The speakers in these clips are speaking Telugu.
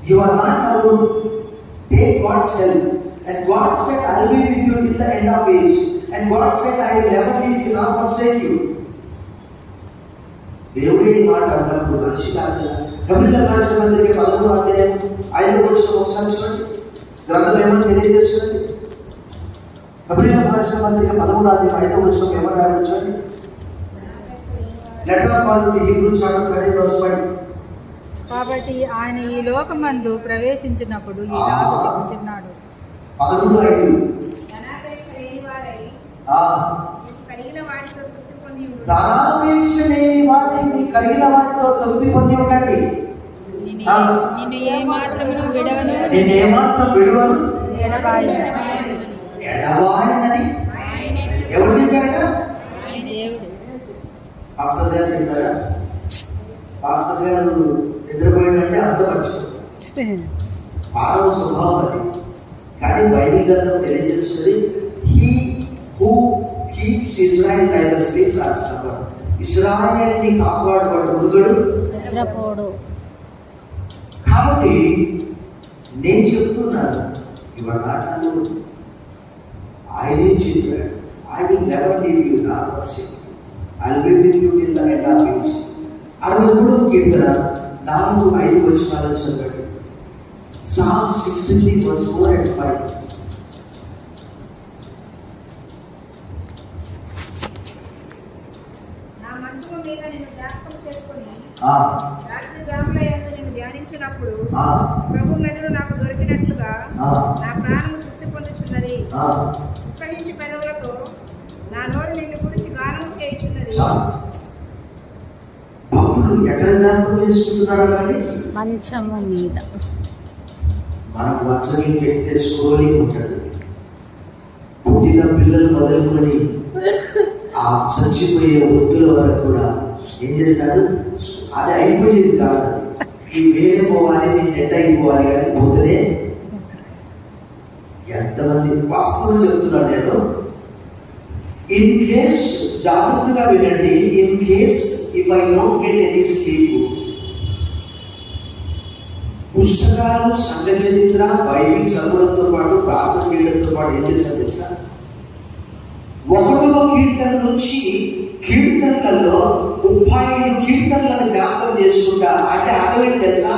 You are not alone. Take God's help. And God said, I will be with you till the end of age. And God said, I will never leave you nor forsake you. దేవుడే ఈ మాట అన్నప్పుడు మనిషి కాదు. హెబ్రీయుల రాసిన పత్రిక 13వ అధ్యాయం 5వ వచనం ఒకసారి చూడండి. గ్రంథం ఏమని తెలియజేస్తుంది? హెబ్రీయుల రాసిన పత్రిక 13వ అధ్యాయం 5వ వచనం ఏమని రాయబడి చూడండి. Letter of Paul to Hebrews chapter 13 verse 5. కాబట్టి ఆయన ఈ లోకమందు ప్రవేశించినప్పుడు ఇలాగ చెప్పుచున్నాడు. 13:5. ధనాపేక్ష లేని వారిని కలిగిన వాటితో తృప్తి పొంది ఉండండి. నిన్ను ఏ మాత్రమును విడవను, నేను ఏమాత్రం విడువను, ఎడబాయనని ఎవరు చెప్పారట? దేవుడు. పాస్టర్ గారు చెప్పారా? పాస్టర్ గారు నిద్రపోయినంటే అర్థం మర్చిపోతారు. పారవ స్వభావం అది. కానీ బైబిల్ గ్రంథం తెలియజేస్తుంది, he who keeps Israel neither sleeps Nar slumber. ఇశ్రాయేలుని కాపాడువాడు మునుగడు నిద్రపోడు. కాబట్టి నేను చెప్తున్నాను, యు ఆర్ నాట్ అలోన్. ఆయనే చెప్పాడు, I will never leave you nor forsake you. I will be with you till the end of age. 63వ కీర్తన 4-5 వచనాలు చదవండి. Psalm 63 verse 4 and 5. నా మంచము మీద నిన్ను జ్ఞాపకం చేసుకొని రాత్రి జాముల యందు నిన్ను ధ్యానించినప్పుడు ప్రభు మెదడు నాకు దొరికినట్లుగా నా ప్రాణము తృప్తి పొందుచున్నది. ఉత్సహించి పెదవులతో నా నోరు నిన్ను గురించి గానము చేయుచున్నది. భక్తుడు ఎక్కడ జ్ఞాపకం చేసుకుంటున్నాడు? కానీ మంచము మీద. మనకు మంచం ఎక్కితే స్క్రోలింగ్ ఉంటుంది. పుట్టిన పిల్లలు మొదలుకొని ఆ చచ్చిపోయే వృద్ధుల వరకు కూడా ఏం చేస్తారు? అది అయిపోయేది కాదు. ఈ వేరే పోవాలి, నీ నెట్ అయిపోవాలి, కానీ పోతేనే. ఎంతమంది వాస్తవం చెప్తున్నాను నేను. ఇన్ కేస్, జాగ్రత్తగా వినండి, in case if I don't get any sleep, పుస్తకాలు, సంఘ చరిత్ర, బైబిల్ చదవడంతో పాటు ప్రార్థన చేయడంతో పాటు ఏం చేశారు తెలుసా? 1వ కీర్తన నుంచి కీర్తనలలో 35 కీర్తనలను జ్ఞాపకం చేసుకుంటా. అంటే అర్థం ఏంటి తెలుసా?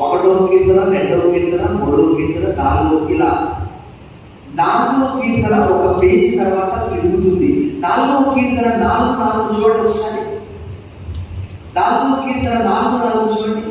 1వ కీర్తన, 2వ కీర్తన, 3వ కీర్తన, 4వ, ఇలా 4వ కీర్తన ఒక పేజీ తర్వాత పెరుగుతుంది. 4వ కీర్తన 4 చూడండి ఒకసారి. 4వ కీర్తన 4 చూడండి.